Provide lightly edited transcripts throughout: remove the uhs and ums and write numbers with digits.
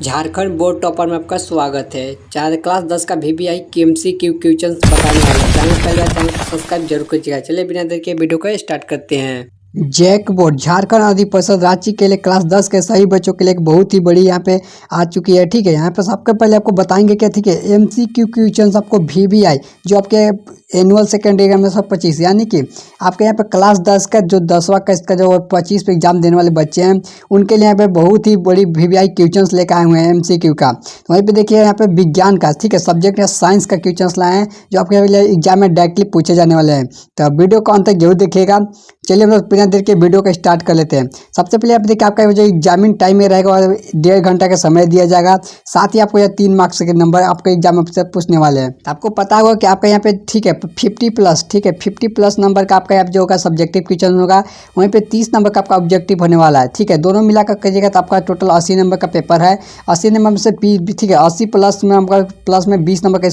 Jharkhand board topper में आपका स्वागत है। चार क्लास 10 का VBI KMCQ क्वेश्चन बताने वाले चैनल पहले चैनल को सब्सक्राइब जरूर कीजिएगा। चलिए बिना देर के वीडियो को स्टार्ट करते हैं। जैक बोर्ड झारखंड अधिपरिषद राज्य के लिए क्लास 10 के सही बच्चों के लिए एक बहुत ही बड़ी यहाँ पे आ चुकी है। ठीक है, यहाँ पे सबसे पहले आपको बताएंगे क्या, ठीक है, MCQ क्वेश्चन आपको VBI जो आपके एनुअल सेकेंडरी एग्जाम में 25 यानी कि आपके यहाँ पे क्लास 10 का जो 10वां का इसका जो 25 पे एग्जाम देने वाले बच्चे हैं उनके लिए यहाँ पे बहुत ही बड़ी VBI क्वेश्चन लेकर आए हुए हैं MCQ का। तो वहीं पे देखिए यहाँ पे विज्ञान का, ठीक है, सब्जेक्ट या साइंस का क्वेश्चन लाए हैं जो आपके एग्जाम में डायरेक्टली पूछे जाने वाले हैं। तो वीडियो को अंत तक जरूर देखिएगा। चलिए हम लोग बिना देर के वीडियो को स्टार्ट कर लेते हैं। सबसे पहले आप देखिए आपका जो एग्जामिन टाइम में रहेगा 1.5 घंटा का समय दिया जाएगा। साथ ही आपको यह 3 मार्क्स के नंबर आपके एग्जाम में से पूछने वाले हैं। आपको पता होगा कि आपका यहाँ पे, ठीक है, 50+, ठीक है, 50+ नंबर का आपका यहाँ जो होगा सब्जेक्टिव क्वेश्चन होगा। वहीं पे 30 नंबर का आपका ऑब्जेक्टिव होने वाला है। ठीक है, दोनों मिलाकर करिएगा तो आपका टोटल 80 नंबर का पेपर है। 80 नंबर में से ठीक है 80+ में आपका प्लस में 20 नंबर का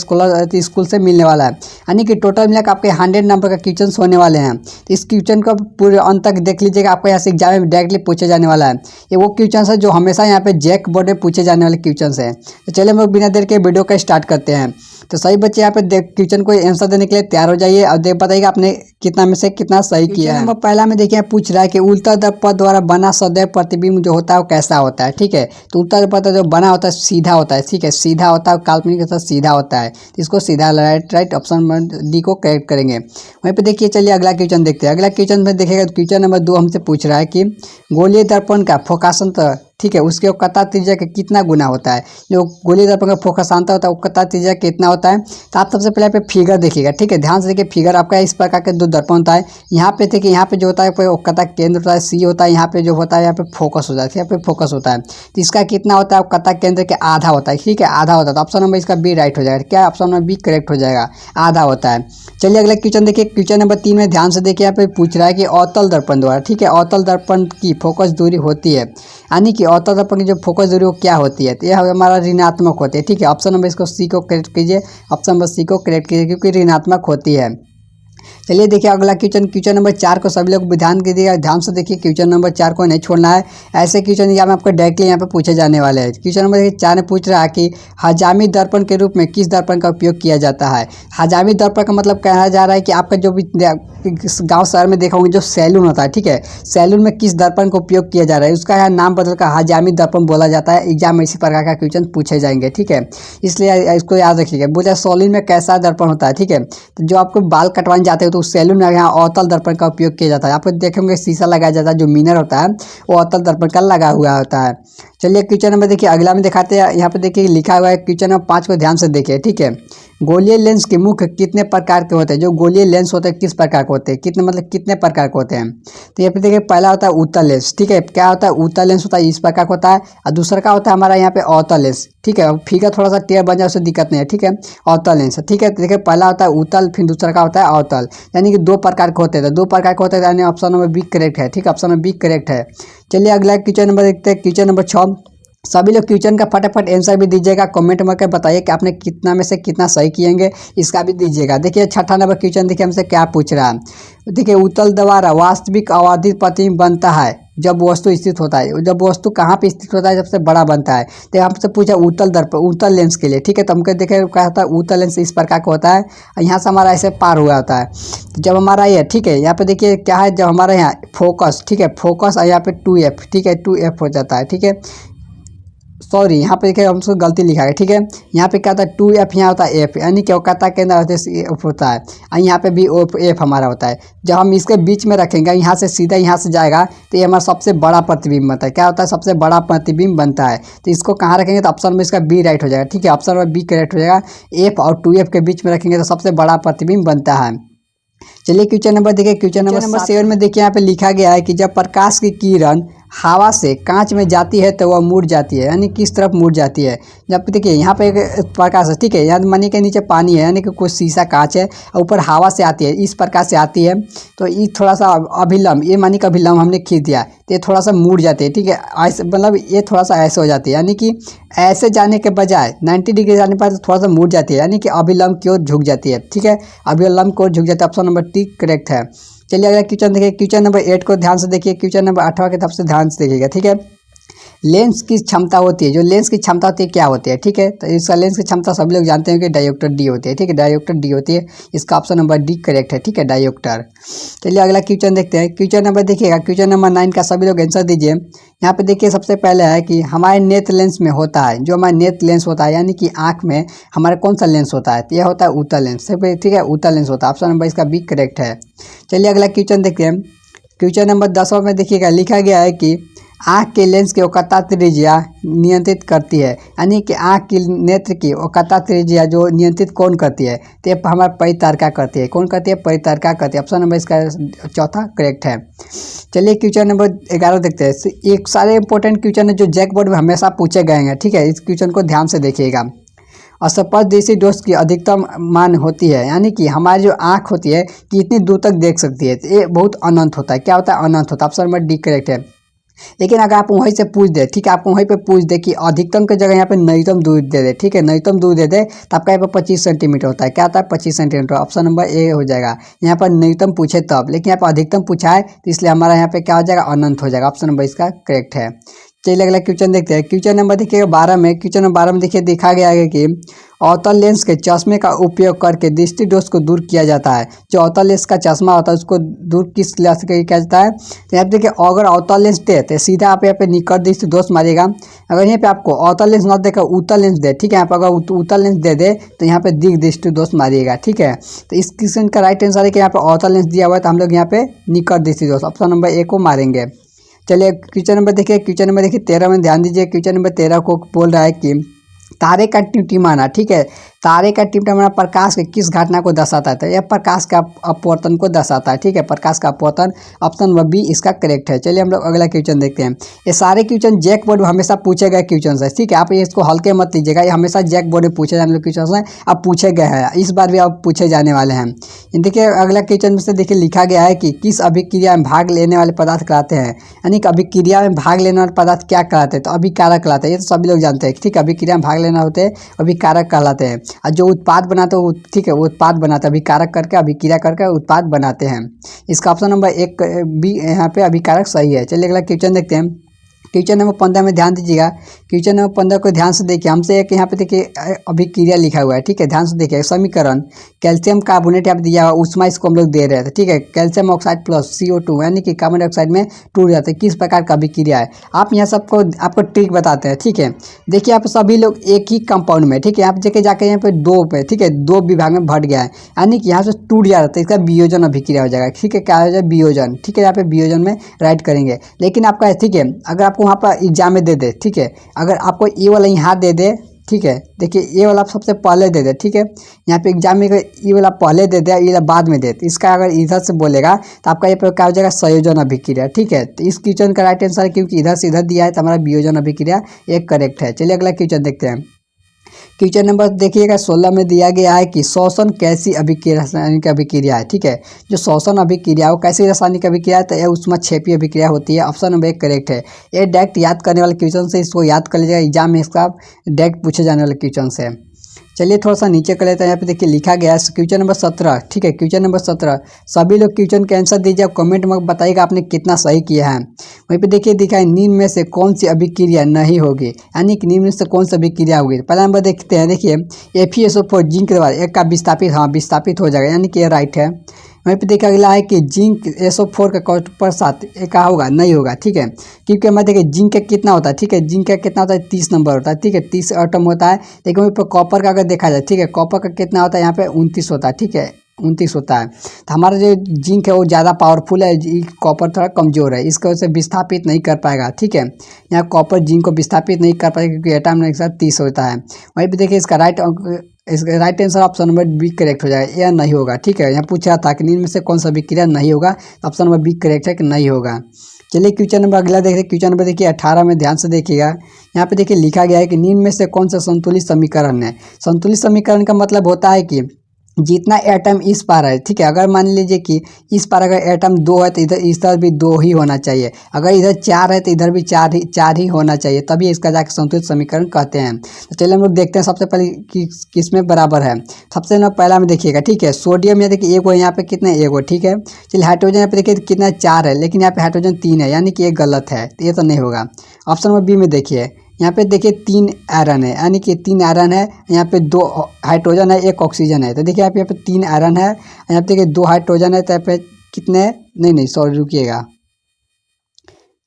स्कूल से मिलने वाला है, यानी कि टोटल मिलाकर आपके 100 नंबर का क्वेश्चन होने वाले हैं। तो इस क्वेश्चन को पूरे अंत तक देख लीजिएगा, आपको यहाँ से एग्जाम में डायरेक्टली पूछे जाने वाला है। ये वो क्वेश्चन है जो हमेशा यहाँ पे जैक बोर्ड में पूछे जाने वाले क्वेश्चन है। तो चलिए हम लोग बिना देर के वीडियो का स्टार्ट करते हैं। तो सही बच्चे यहाँ पे क्वेश्चन को आंसर देने के लिए तैयार हो जाइए और देख बताइएगा आपने कितना में से कितना सही किया है। नंबर पहला में देखिए पूछ रहा है कि उत्तल दर्पण द्वारा बना सदैव प्रतिबिंब जो होता है वो कैसा होता है। ठीक है, तो उत्तल दर्पण जो बना होता है सीधा होता है। ठीक है, सीधा होता है, काल्पनिक के साथ सीधा होता है। तो इसको सीधा राइट ऑप्शन डी को करेक्ट करेंगे। वहीं पे देखिए चलिए अगला क्वेश्चन देखते हैं। अगला क्वेश्चन में देखिएगा क्वेश्चन नंबर 2 हमसे पूछ रहा है कि गोलीय दर्पण का फोकासंतर, ठीक है, उसके कता त्रिज्या के कितना गुना होता है। जो गोलीय दर्पण का फोकसांतर होता है वो कता त्रिज्या कितना होता है। तो आप सबसे पहले पे फिगर देखिएगा। ठीक है, ध्यान से देखिए फिगर आपका इस प्रकार के 2 दर्पण होता है। यहाँ पे देखिए, यहाँ पे जो होता है कता केंद्र होता है C होता है, यहाँ पे जो होता है यहाँ पे फोकस होता है, यहाँ पे फोकस होता है। तो इसका कितना होता है, कता केंद्र के आधा होता है। ठीक है, आधा होता है। तो ऑप्शन नंबर इसका बी राइट हो जाएगा। क्या ऑप्शन नंबर बी करेक्ट हो जाएगा, आधा होता है। चलिए अगला क्वेश्चन देखिए। क्वेश्चन नंबर 3 में ध्यान से देखिए, यहाँ पे पूछ रहा है कि अवतल दर्पण द्वारा, ठीक है, अवतल दर्पण की फोकस दूरी होती है, यानी कि अवतल दर्पण की जो फोकस दूरी वो क्या होती है। तो यह हमारा ऋणात्मक होती है। ठीक है, ऑप्शन नंबर इसको सी को करेक्ट कीजिए, ऑप्शन नंबर सी को करेक्ट कीजिए क्योंकि ऋणात्मक होती है। चलिए देखिए अगला क्वेश्चन नंबर 4 को सभी लोग ध्यान कीजिएगा, ध्यान से देखिए। क्वेश्चन नंबर 4 को नहीं छोड़ना है। ऐसे क्वेश्चन यहाँ में आपको डायरेक्टली यहाँ पे पूछे जाने वाले हैं। क्वेश्चन नंबर 4 में पूछ रहा है कि हजामी दर्पण के रूप में किस दर्पण का उपयोग किया जाता है। हजामी दर्पण का मतलब कहा जा रहा है कि आपका जो भी गाँव शहर में देखा होंगे जो सैलून होता है, ठीक है, सैलून में किस दर्पण का उपयोग किया जा रहा है उसका यहाँ नाम बदलकर हजामी दर्पण बोला जाता है। एग्जाम में इसी प्रकार का क्वेश्चन पूछे जाएंगे। ठीक है, इसलिए इसको याद रखिएगा। बोला सैलून में कैसा दर्पण होता है। ठीक है, तो जो आपको बाल कटवाने जाते हो तो सैलून में यहाँ अवतल दर्पण का उपयोग किया जाता है। आप देखेंगे शीशा लगाया जाता है, जो मिरर होता है वो अवतल दर्पण का लगा हुआ होता है। चलिए क्वेश्चन नंबर देखिए अगला में दिखाते हैं। यहाँ पे देखिए लिखा हुआ है क्वेश्चन नंबर 5 को ध्यान से देखिए। ठीक है, गोलीय लेंस के मुख कितने प्रकार के होते हैं। जो गोलीय लेंस होते हैं किस प्रकार के होते हैं, कितने मतलब कितने प्रकार के होते हैं। तो यहाँ पे देखिए पहला होता है उत्तल लेंस। ठीक है, क्या होता है, उत्तल लेंस होता है इस प्रकार का होता है, और दूसरा का होता है हमारा यहाँ पे अवतल लेंस। ठीक है, फिगर थोड़ा सा टेढ़ बन जाए उससे दिक्कत नहीं है। ठीक है, अवतल लेंस। ठीक है, देखिए पहला होता है उत्तल, फिर दूसरा का होता है अवतल, यानी कि 2 प्रकार के होते हैं। 2 प्रकार के होते हैं, यानी ऑप्शन नंबर बी करेक्ट है। ठीक है, ऑप्शन नंबर बी करेक्ट है। चलिए अगला क्वेश्चन नंबर देखते हैं। क्वेश्चन नंबर 6 सभी लोग क्वेश्चन का फटाफट आंसर भी दीजिएगा। कमेंट में बताइए कि आपने कितना में से कितना सही किएंगे, इसका भी दीजिएगा। देखिए 6ठा नंबर क्वेश्चन देखिए हमसे क्या पूछ रहा है। देखिए उत्तल द्वारा वास्तविक अबाधित प्रतिबिंब बनता है जब वस्तु स्थित होता है। जब वस्तु कहाँ पे स्थित होता है सबसे बड़ा बनता है। तो हमसे पूछा उत्तल दर्पण, उत्तल लेंस के लिए। ठीक है, तो हमको देखे क्या होता है, उत्तल लेंस इस प्रकार का होता है, यहाँ से हमारा ऐसे पार हुआ होता है। तो जब हमारा ये, ठीक है, यहाँ पे देखिए क्या है, जब हमारा यहाँ फोकस, ठीक है, फोकस और यहाँ पे 2F, ठीक है, 2F हो जाता है। ठीक है, सॉरी यहाँ पे देखिए हमसे गलती लिखा है। ठीक है, यहाँ पे क्या होता है 2F, यहाँ होता है F, यानी कि कता के अंदर होता है, और यहाँ पे भी F हमारा होता है। जब हम इसके बीच में रखेंगे, यहाँ से सीधा यहाँ से जाएगा तो ये हमारा सबसे बड़ा प्रतिबिंब बनता है। क्या होता है, सबसे बड़ा प्रतिबिंब बनता है। तो इसको कहाँ रखेंगे, तो ऑप्शन में इसका बी राइट हो जाएगा। ठीक है, ऑप्शन में बी करेक्ट हो जाएगा। F और 2F के बीच में रखेंगे तो सबसे बड़ा प्रतिबिंब बनता है। चलिए क्वेश्चन नंबर देखिए। क्वेश्चन नंबर 7 में देखिए यहाँ पे लिखा गया है कि जब प्रकाश की किरण हवा से कांच में जाती है तो वह मुड़ जाती है, यानी किस तरफ मुड़ जाती है। जब देखिए यहाँ पे एक प्रकाश है, ठीक है, यहाँ मानी के नीचे पानी है, यानी कि कुछ शीशा कांच है, और ऊपर हवा से आती है, इस प्रकार से आती है। तो ये थोड़ा सा अभिलंब, ये मानी का अभिलंब हमने खींच दिया तो ये थोड़ा सा मुड़ जाती है। ठीक है, ऐसे मतलब ये थोड़ा सा ऐसे हो जाती है, यानी कि ऐसे जाने के बजाय 90 डिग्री जाने पर थोड़ा सा मुड़ जाती है, यानी कि अभिलंब की ओर झुक जाती है। ठीक है, अभिलंब की ओर झुक जाती है। ऑप्शन नंबर टी करेक्ट है। चलिए अगला क्वेश्चन देखिए। क्वेश्चन नंबर 8 को ध्यान से देखिए। क्वेश्चन नंबर 8वां की तरफ से ध्यान से देखिएगा। ठीक है, लेंस की क्षमता होती है, जो लेंस की क्षमता होती है क्या होती है, ठीक है। तो इसका लेंस की क्षमता सभी लोग जानते हैं कि डायोप्टर डी होती है, ठीक है, डायोप्टर डी होती है। इसका ऑप्शन नंबर डी करेक्ट है, ठीक है, डायोप्टर। चलिए अगला क्वेश्चन देखते हैं। क्वेश्चन नंबर देखिएगा, क्वेश्चन नंबर 9 का सभी लोग आंसर दीजिए। यहाँ पे देखिए सबसे पहले है कि हमारे नेत्र लेंस में होता है, जो हमारा नेत्र लेंस होता है यानी कि आँख में हमारा कौन सा लेंस होता है, तो यह होता है उत्तल लेंस, ठीक है, उत्तल लेंस होता है। ऑप्शन नंबर इसका बी करेक्ट है। चलिए अगला क्वेश्चन देखते हैं। क्वेश्चन नंबर 10 में देखिएगा लिखा गया है कि आँख के लेंस की औकाता त्रिज्या नियंत्रित करती है, यानी कि आँख की नेत्र की औकाता त्रिज्या जो नियंत्रित कौन करती है, तो ये हमारा परितारिका करती है। कौन करती है, परितारिका करती है। ऑप्शन नंबर इसका चौथा करेक्ट है। चलिए क्वेश्चन नंबर 11 देखते हैं। एक सारे इंपॉर्टेंट क्वेश्चन है जो जैक बोर्ड में हमेशा पूछे गए हैं, ठीक है। इस क्वेश्चन को ध्यान से देखिएगा। अस्पष्टदृष्टि दोष की अधिकतम मान होती है, यानी कि हमारी जो आँख होती है कितनी दूर तक देख सकती है, तो ये बहुत अनंत होता है। क्या होता है, अनंत होता है। ऑप्शन नंबर डी करेक्ट है। लेकिन अगर आप वहीं से पूछ दे, ठीक है, आपको वहीं पे पूछ दे कि अधिकतम की जगह यहाँ पे न्यूनतम दूरी दे दे, ठीक है, न्यूनतम दूरी दे दे, तो आपका यहाँ पे 25 सेंटीमीटर होता है। क्या होता है, 25 सेंटीमीटर। ऑप्शन नंबर ए हो जाएगा। यहाँ पर न्यूनतम पूछे तब, लेकिन यहाँ पर अधिकतम पूछा है तो इसलिए हमारा यहाँ पे क्या हो जाएगा, अनंत हो जाएगा। ऑप्शन नंबर इसका करेक्ट है। चलिए अगला क्वेश्चन देखते हैं। क्वेश्चन नंबर देखिएगा 12 में। क्वेश्चन नंबर 12 में देखिए देखा गया है कि अवतल लेंस के चश्मे का उपयोग करके दृष्टि दोष को दूर किया जाता है। जो अवतल लेंस का चश्मा होता है उसको दूर किस लेंस से किया जाता है, तो यहाँ पे देखिए अगर अवतल लेंस दे तो सीधा आप यहाँ पे निकट दृष्टि दोष मारिएगा। अगर यहाँ पे आपको अवतल लेंस न देकर उत्तल लेंस दे, ठीक है, यहाँ पर अगर उत्तल लेंस दे दे तो यहाँ पे दिग दृष्टि दोष मारिएगा, ठीक है। तो इस क्वेश्चन का राइट आंसर है कि यहाँ पे अवतल लेंस दिया हुआ है तो हम लोग यहाँ पे निकट दृष्टि दोष ऑप्शन नंबर ए को मारेंगे। चलिए क्वेश्चन नंबर देखिए। क्वेश्चन नंबर देखिए 13 में ध्यान दीजिए। क्वेश्चन नंबर 13 को बोल रहा है कि तारे का टिमटिमाना, ठीक है, तारे का टिमटिमाना प्रकाश के किस घटना को दर्शाता है, तो यह प्रकाश का अपवर्तन को दर्शाता है, ठीक है, प्रकाश का अपवर्तन। ऑप्शन नंबर बी इसका करेक्ट है। चलिए हम लोग अगला क्वेश्चन देखते हैं। ये सारे क्वेश्चन जैक बोर्ड में हमेशा पूछे गए क्वेश्चन है, ठीक है, आप इसको हल्के मत लीजिएगा, ये हमेशा जैक बोर्ड में पूछे जाने वाले क्वेश्चन है। अब पूछे गए हैं, इस बार भी अब पूछे जाने वाले हैं। देखिए अगला क्वेश्चन में से देखिए लिखा गया है कि किस अभिक्रिया में भाग लेने वाले पदार्थ कहलाते हैं, यानी कि अभिक्रिया में भाग लेने वाले पदार्थ क्या कहलाते हैं, तो अभिकारक कहलाते हैं। ये तो सभी लोग जानते हैं, ठीक है, अभिक्रिया में भाग लेना होते हैं अभिकारक कहलाते हैं। और जो उत्पाद बनाते हैं, ठीक है, वो उत्पाद बनाते हैं, अभिकारक करके अभिक्रिया करके उत्पाद बनाते हैं। इसका ऑप्शन नंबर एक बी यहाँ पे अभिकारक सही है। चलिए अगला क्वेश्चन देखते हैं। क्वेश्चन नंबर 15 में ध्यान दीजिएगा। क्वेश्चन नंबर 15 को ध्यान से देखिए। हमसे एक यहाँ पे देखिए अभिक्रिया लिखा हुआ है, ठीक है, ध्यान से देखिए। समीकरण कैल्शियम कार्बोनेट यहाँ पे दिया हुआ, उष्मा इसको हम लोग दे रहे थे, ठीक है, कैल्शियम ऑक्साइड प्लस CO2 यानी कि कार्बन डाइऑक्साइड में टूट जाते हैं। किस प्रकार का अभिक्रिया है, आप यहाँ सबको आपको ट्रिक बताते हैं, ठीक है। देखिए आप सभी लोग एक ही कंपाउंड में, ठीक है, आप देखिए जाके यहाँ पे दो पे, ठीक है, दो विभाग में बढ़ गया है, यानी कि यहाँ से टूट जा रहा था, इसका वियोजन अभिक्रिया हो जाएगा, ठीक है, क्या हो जाएगा, वियोजन, ठीक है, यहाँ पे वियोजन में राइट करेंगे। लेकिन आपका, ठीक है, अगर आपको वहाँ पर एग्जाम में दे दे, ठीक है, अगर आपको ये वाला यहाँ दे दे, ठीक है, देखिए ये वाला आप सबसे पहले दे दे, ठीक है, यहाँ पे एग्जाम में ये वाला पहले दे दे, ये वाला बाद में दे, तो इसका अगर इधर से बोलेगा तो आपका ये क्या हो जाएगा, संयोजन अभिक्रिया, ठीक है। तो इस क्वेश्चन का राइट आंसर है, क्योंकि इधर से इधर दिया है तो हमारा वियोजन अभिक्रिया एक करेक्ट है। चलिए अगला क्वेश्चन देखते हैं। क्वेश्चन नंबर देखिएगा 16 में दिया गया है कि श्वसन कैसी रासायनिक अभिक्रिया है, ठीक है। जो श्वसन अभिक्रिया वो कैसी रासायनिक अभिक्रिया है, तो यह उष्माक्षेपी अभिक्रिया होती है। ऑप्शन नंबर एक करेक्ट है। ये डायरेक्ट याद करने वाले क्वेश्चन से, इसको याद कर लीजिएगा, एग्जाम में इसका डायरेक्ट पूछे जाने वाले क्वेश्चन से। चलिए थोड़ा सा नीचे कर लेते हैं। यहाँ पे देखिए लिखा गया है क्वेश्चन नंबर 17, ठीक है, क्वेश्चन नंबर 17। सभी लोग क्वेश्चन के आंसर दीजिए, आप कमेंट में बताइएगा आपने कितना सही किया है। वहीं पे देखिए दिखा है निम्न में से कौन सी अभिक्रिया नहीं होगी, यानी कि निम्न में से कौन सी अभिक्रिया होगी। पहला नंबर देखते हैं, देखिए FeSO4 जिंक के द्वारा एक का विस्थापित, हाँ विस्थापित हो जाएगा, यानी कि ये राइट है। वहीं पे देखा गया है कि जिंक SO4 का पर साथ क्या होगा, नहीं होगा, ठीक है, क्योंकि हमारे देखिए जिंक का कितना होता है, ठीक है, जिंक का कितना होता है 30 नंबर होता है, ठीक है, 30 एटम होता है। लेकिन वहीं पर कॉपर का अगर देखा जाए, ठीक है, कॉपर का कितना होता है यहाँ पे 29 होता है, ठीक है, 29 होता है। तो हमारा जो जिंक है वो ज़्यादा पावरफुल है, कॉपर थोड़ा कमज़ोर है, इसका वजह से विस्थापित नहीं कर पाएगा, ठीक है, यहाँ कॉपर जिंक को विस्थापित नहीं कर पाएगा क्योंकि एटम एक साथ 30 होता है। वहीं पर देखिए इसका right answer option number B correct हो जाएगा, यह नहीं होगा, ठीक है। यहाँ पूछा था कि निम्न में से कौन सा अभिक्रिया नहीं होगा, ऑप्शन नंबर बी करेक्ट है कि नहीं होगा। चलिए क्वेश्चन नंबर अगला देखिए। क्वेश्चन नंबर देखिए 18 में ध्यान से देखिएगा। यहाँ पे देखिए लिखा गया है कि निम्न में से कौन सा संतुलित समीकरण है। संतुलित समीकरण का मतलब होता है कि जितना एटम इस पार है, ठीक है, अगर मान लीजिए कि इस पार अगर एटम 2 है तो इधर इस तरफ भी 2 ही होना चाहिए, अगर इधर 4 है तो इधर भी 4 ही होना चाहिए, तभी इसका जाकर संतुलित समीकरण कहते हैं। तो चलिए हम लोग देखते हैं सबसे पहले किस में बराबर है। सबसे ना पहला में देखिएगा, ठीक है, सोडियम में देखिए 1 है, यहाँ पे कितने 1 है, ठीक है। चलिए हाइड्रोजन यहाँ पे देखिए कितना 4 है, लेकिन यहाँ पे हाइड्रोजन 3 है, यानी कि ये गलत है, तो ये तो नहीं होगा। ऑप्शन नंबर बी में देखिए, यहाँ पे देखिए 3 आयरन है, यानी कि 3 आयरन है, यहाँ पे 2 हाइड्रोजन है, 1 ऑक्सीजन है। तो देखिए आप यहाँ पे 3 आयरन है, यहाँ पे देखिए 2 हाइड्रोजन है, तो यहाँ पे कितने, नहीं सॉरी रुकिएगा,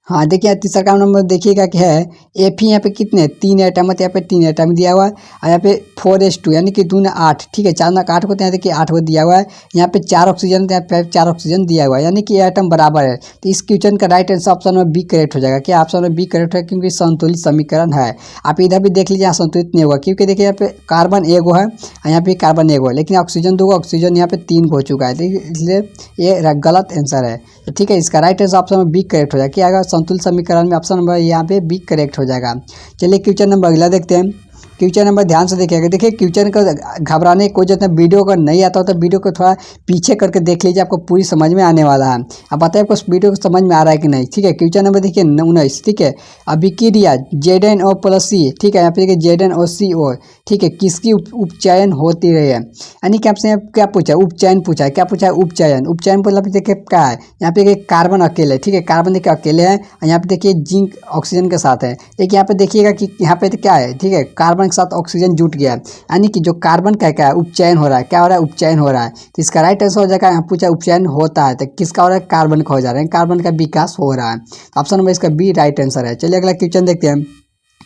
हाँ देखिए तीसरा काम नंबर देखिएगा कि है एफ ही यहाँ पे कितने 3 एटम है, तो यहाँ पे 3 एटम दिया हुआ है। और यहाँ पे 4s2 यानी कि 2 ने 8, ठीक है 4 ना 8 को, यहाँ देखिए 8 को दिया हुआ है। यहाँ पे 4 ऑक्सीजन, तो यहाँ पे 4 ऑक्सीजन दिया हुआ है, यानी कि एटम बराबर है। तो इस क्वेश्चन का राइट आंसर ऑप्शन में बी करेक्ट हो जाएगा। क्या ऑप्शन में बी करेक्ट है, क्योंकि संतुलित समीकरण है। आप इधर भी देख लीजिए, यहाँ संतुलित नहीं होगा, क्योंकि देखिए यहाँ पे कार्बन एगो है, यहाँ पे कार्बन एगो है, लेकिन ऑक्सीजन 2 ऑक्सीजन यहाँ पे 3 हो चुका है, इसलिए ये गलत आंसर है। तो ठीक है, इसका राइट आंसर ऑप्शन में बी करेक्ट हो जाएगा। क्या आएगा, संतुलित समीकरण में ऑप्शन नंबर यहाँ पे बी करेक्ट हो जाएगा। चलिए क्वेश्चन नंबर अगला देखते हैं। क्वेश्चन नंबर ध्यान से देखिएगा। देखिए क्वेश्चन का घबराने की कोई जरूरत नहीं, वीडियो का नहीं आता हो तो वीडियो को थोड़ा पीछे करके देख लीजिए, आपको पूरी समझ में आने वाला है। अब बताइए आपको वीडियो को समझ में आ रहा है कि नहीं। ठीक है, क्वेश्चन नंबर देखिए 19, ठीक है, अभिक्रिया ZnO+C, ठीक है, यहाँ पे देखिए ZnOCO, ठीक है, किसकी उपचयन होती रही है, यानी कि आपसे क्या पूछा, उपचयन पूछा है। क्या पूछा है, उपचयन। उपचयन मतलब देखिए क्या है, यहाँ पे देखिए कार्बन अकेले, ठीक है, कार्बन देखिए अकेले है, और यहाँ पे देखिए जिंक ऑक्सीजन के साथ है। देखिए यहाँ पे देखिएगा कि यहाँ पे क्या है, ठीक है, कार्बन के साथ ऑक्सीजन जुट गया है, यानी कि जो कार्बन का क्या है, उपचयन हो रहा है। क्या हो रहा है, उपचयन हो रहा है। तो इसका राइट आंसर हो जाएगा, यहाँ पूछा उपचयन होता है, तो किसका हो रहा है, कार्बन का हो जा रहा है, कार्बन का विकास हो रहा है। ऑप्शन नंबर इसका बी राइट आंसर है। चलिए अगला क्वेश्चन देखते हैं।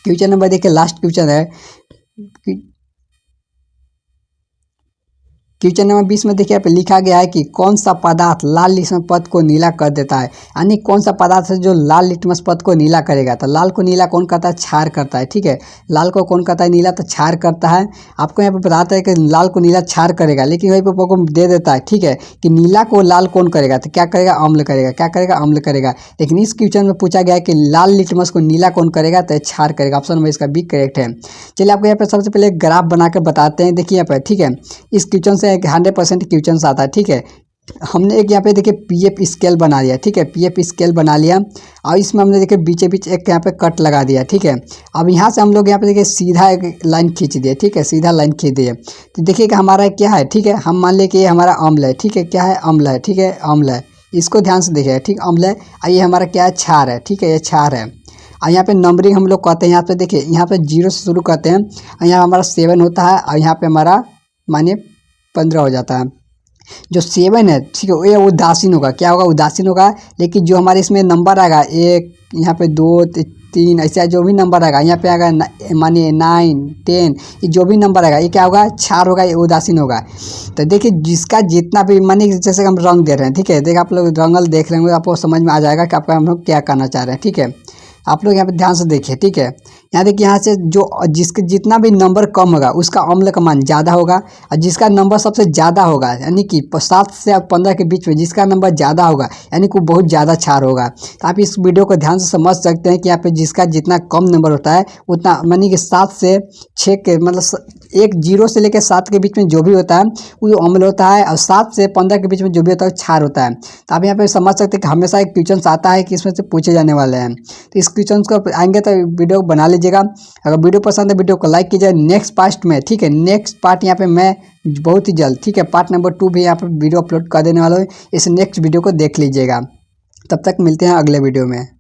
क्वेश्चन नंबर देखिए लास्ट क्वेश्चन है। क्वेश्चन नंबर 20 में देखिए यहाँ पे लिखा गया है कि कौन सा पदार्थ लाल लिटमस पथ को नीला कर देता है, यानी कौन सा पदार्थ है जो लाल लिटमस पथ को नीला करेगा। तो लाल को नीला कौन करता है, क्षार करता है। ठीक है, लाल को कौन करता है, नीला, तो क्षार करता है। आपको यहाँ पे बताता है कि लाल को नीला क्षार करेगा, लेकिन वहीं पर आपको दे देता है, ठीक है, कि नीला को लाल कौन करेगा, तो क्या करेगा, अम्ल करेगा। क्या करेगा, अम्ल करेगा। लेकिन इस क्वेश्चन में पूछा गया है कि लाल लिटमस को नीला कौन करेगा, तो क्षार करेगा। ऑप्शन में इसका बी करेक्ट है। चलिए आपको यहाँ पे सबसे पहले ग्राफ बनाकर बताते हैं। देखिए यहाँ पर, ठीक है, इस क्वेश्चन से 100% क्वेश्चन आता है। ठीक है, हमने एक यहाँ पे देखिए पीएफ स्केल बना लिया। ठीक है, पीएफ स्केल बना लिया, और इसमें हमने देखिए बीचे बीच एक यहाँ पे कट लगा दिया। ठीक है, अब यहाँ से हम लोग यहाँ पे देखिए सीधा एक लाइन खींच दिए। ठीक है, सीधा लाइन खींच दिए, तो देखिए कि हमारा क्या है, ठीक है, हम मान लें कि ये हमारा अम्ल है। ठीक है, क्या है, अम्ल है। ठीक है, अम्ल है, इसको ध्यान से देखिए। ठीक, अम्ल है, और ये हमारा क्या है, क्षार है। ठीक है, ये क्षार है। और यहाँ पे नंबरिंग हम लोग कहते हैं, यहाँ पे देखिए, यहाँ पे 0 से शुरू करते हैं, और यहाँ हमारा 7 होता है, और यहाँ पे हमारा मानिए 15 हो जाता है। जो 7 है, ठीक है, ये उदासीन होगा। क्या होगा, उदासीन होगा। लेकिन जो हमारे इसमें नंबर आएगा 1, यहाँ पे 2, 3, ऐसा जो भी नंबर आएगा, यहाँ पे आएगा मानिए 9, 10, ये जो भी नंबर आएगा, ये क्या होगा, क्षार होगा, ये उदासीन होगा। तो देखिए जिसका जितना भी मानिए, जैसे हम रंग दे रहे हैं, ठीक है, देखिए आप लोग रंगल देख रहे होंगे, आपको समझ में आ जाएगा कि आपका हम लोग क्या करना चाह रहे हैं। ठीक है, आप लोग यहाँ पे ध्यान से देखिए। ठीक है, यहाँ देखिए, यहाँ से जो जिसके जितना भी नंबर कम होगा उसका अम्ल का मान ज़्यादा होगा, और जिसका नंबर सबसे ज़्यादा होगा, यानी कि 7 से 15 के बीच में जिसका नंबर ज़्यादा होगा, यानी कि बहुत ज़्यादा क्षार होगा। तो आप इस वीडियो को ध्यान से समझ सकते हैं कि यहाँ पे जिसका जितना कम नंबर होता है उतना, यानी कि 7 से 6 के, मतलब 0 से लेकर 7 के बीच में जो भी होता है वो अम्ल होता है, और 7 से 15 के बीच में जो भी होता है क्षार होता है। तो आप यहाँ पे समझ सकते हैं कि हमेशा एक क्वेश्चन आता है कि इसमें से पूछे जाने वाले हैं। तो इस क्वेश्चन को आएंगे तो वीडियो बना लीजिएगा। अगर वीडियो पसंद है वीडियो को लाइक कीजिए। नेक्स्ट पार्ट में, ठीक है, नेक्स्ट पार्ट यहाँ पे मैं बहुत ही जल्द, ठीक है, पार्ट नंबर 2 भी यहाँ पे वीडियो अपलोड कर देने वाला हूँ। इस नेक्स्ट वीडियो को देख लीजिएगा। तब तक मिलते हैं अगले वीडियो में।